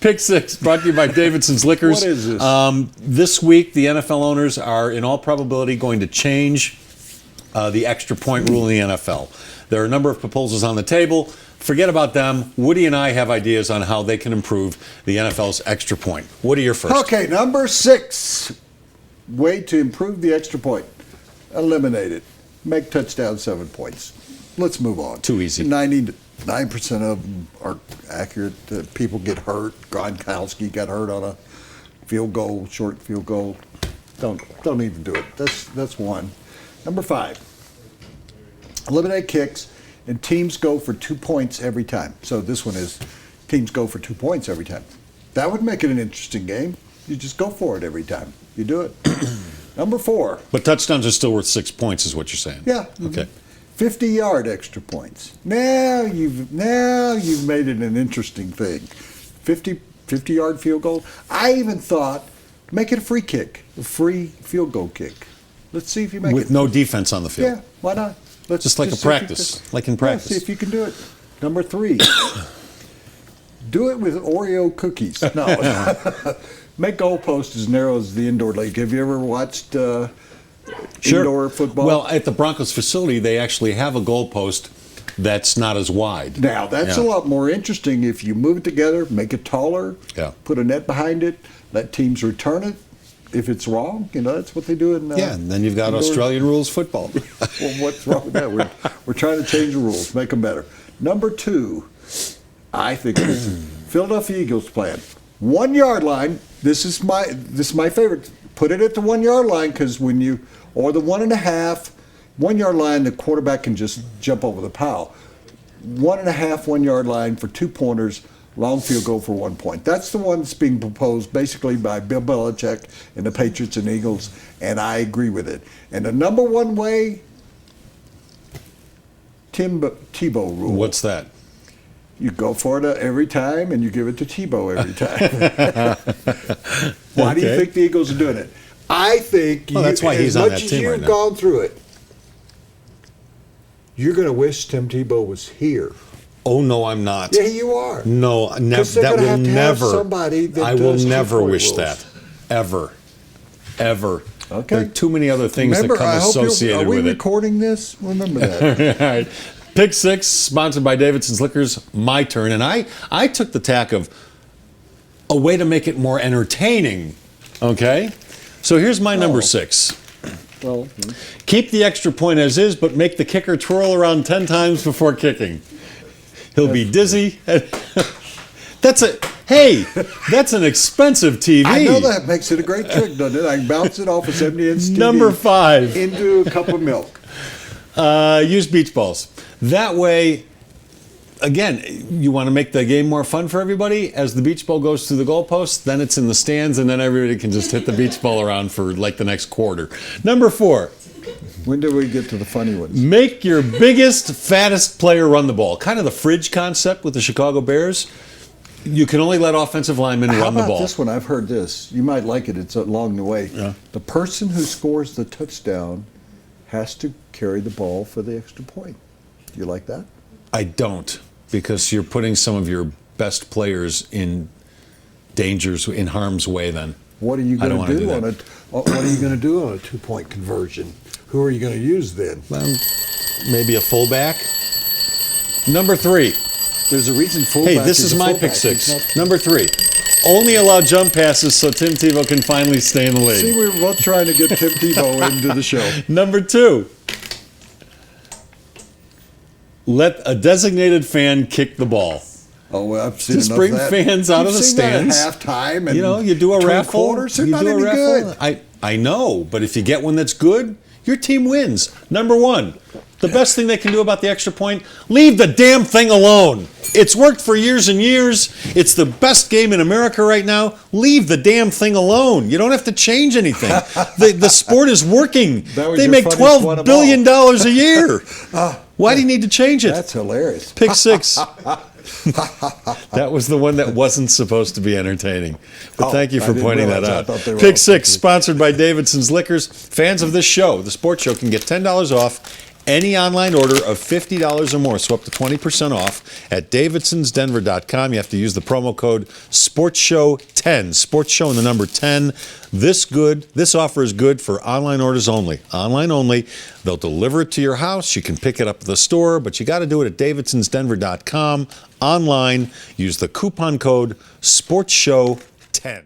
Pick Six, brought to you by Davidson's Liquors. What is this? This week, the NFL owners are, in all probability, going to change the extra point rule in the NFL. There are a number of proposals on the table. Forget about them. Woody and I have ideas on how they can improve the NFL's extra point. Woody, you're first. Okay, number 6. Way to improve the extra point. Eliminate it. Make touchdown 7 points. Let's move on. Too easy. 99% of them are accurate. People get hurt. Gronkowski got hurt on a field goal, short field goal. Don't even do it. That's one. Number 5. Eliminate kicks, and teams go for 2 points every time. So this one is teams go for 2 points every time. That would make it an interesting game. You just go for it every time. You do it. Number 4. But touchdowns are still worth 6 points, is what you're saying. Yeah. Okay. 50-yard extra points. Now you've made it an interesting thing. 50-yard field goal. I even thought make it a free kick, a free field goal kick. Let's see if you make it. With no defense on the field. Yeah, why not? Just like a practice, like in practice. See if you can do it. Number 3. Do it with Oreo cookies. No. Make goalposts as narrow as the indoor league. Have you ever watched indoor football? Well, at the Broncos facility, they actually have a goalpost that's not as wide. Now, that's a lot more interesting if you move it together, make it taller, put a net behind it, let teams return it. If it's wrong, that's what they do in and then you've got indoor Australian rules football. Well, what's wrong with that? We're trying to change the rules, make them better. Number 2, I think it's Philadelphia Eagles plan. 1 yard line. This is my favorite. Put it at the 1 yard line because or the 1.5 1 yard line, the quarterback can just jump over the pile. 1.5 1 yard line for 2 pointers. Long field goal for 1 point. That's the one that's being proposed basically by Bill Belichick and the Patriots and Eagles, and I agree with it. And the number 1 way, Tim Tebow Rule. What's that? You go for it every time, and you give it to Tebow every time. Why do you think the Eagles are doing it? I think that's why he's on that team right now. As much as you've gone through it, you're going to wish Tim Tebow was here. Oh, no, I'm not. Yeah, you are. No, that will never. Somebody that I will never wish rules. that. Ever. Okay. There are too many other things that come associated with it. Are we recording this? Remember that. All right. Pick Six, sponsored by Davidson's Liquors. My turn. And I took the tack of a way to make it more entertaining. Okay? So here's my number 6. Well, keep the extra point as is, but make the kicker twirl around 10 times before kicking. He'll be dizzy. That's an expensive TV. I know that makes it a great trick, doesn't it? I can bounce it off a 70-inch TV. Number 5. Into a cup of milk. Use beach balls. That way, again, you want to make the game more fun for everybody. As the beach ball goes through the goalpost, then it's in the stands, and then everybody can just hit the beach ball around for like the next quarter. Number 4. When do we get to the funny ones? Make your biggest, fattest player run the ball. Kind of the fridge concept with the Chicago Bears. You can only let offensive linemen run the ball. How about this one? I've heard this. You might like it. It's along the way. Yeah. The person who scores the touchdown has to carry the ball for the extra point. Do you like that? I don't, because you're putting some of your best players in harm's way then. What are you going to do on What are you going to do on a 2-point conversion? Who are you going to use then? Maybe a fullback. Number 3. There's a reason fullback. Hey, this is my pick 6. Number 3. Only allow jump passes so Tim Tebow can finally stay in the league. See, we were both trying to get Tim Tebow into the show. Number 2. Let a designated fan kick the ball. Oh, well, I've seen just enough bring of that. fans out of the stands. At halftime, and you do a raffle. Quarters, they're not any good. I know, but if you get one that's good, your team wins. Number 1, the best thing they can do about the extra point: leave the damn thing alone. It's worked for years and years. It's the best game in America right now. Leave the damn thing alone. You don't have to change anything. The sport is working. They make $12 billion a year. Why do you need to change it? That's hilarious. Pick 6. That was the one that wasn't supposed to be entertaining. But thank you for pointing that out. Pick 6, sponsored by Davidson's Liquors. Fans of this show, the sports show, can get $10 off Any online order of $50 or more, so up to 20% off at davidsonsdenver.com. You have to use the promo code SPORTSHOW10. Sports Show and the number 10. This offer is good for online orders only. Online only. They'll deliver it to your house. You can pick it up at the store, but you got to do it at davidsonsdenver.com. Online, use the coupon code SPORTSHOW10.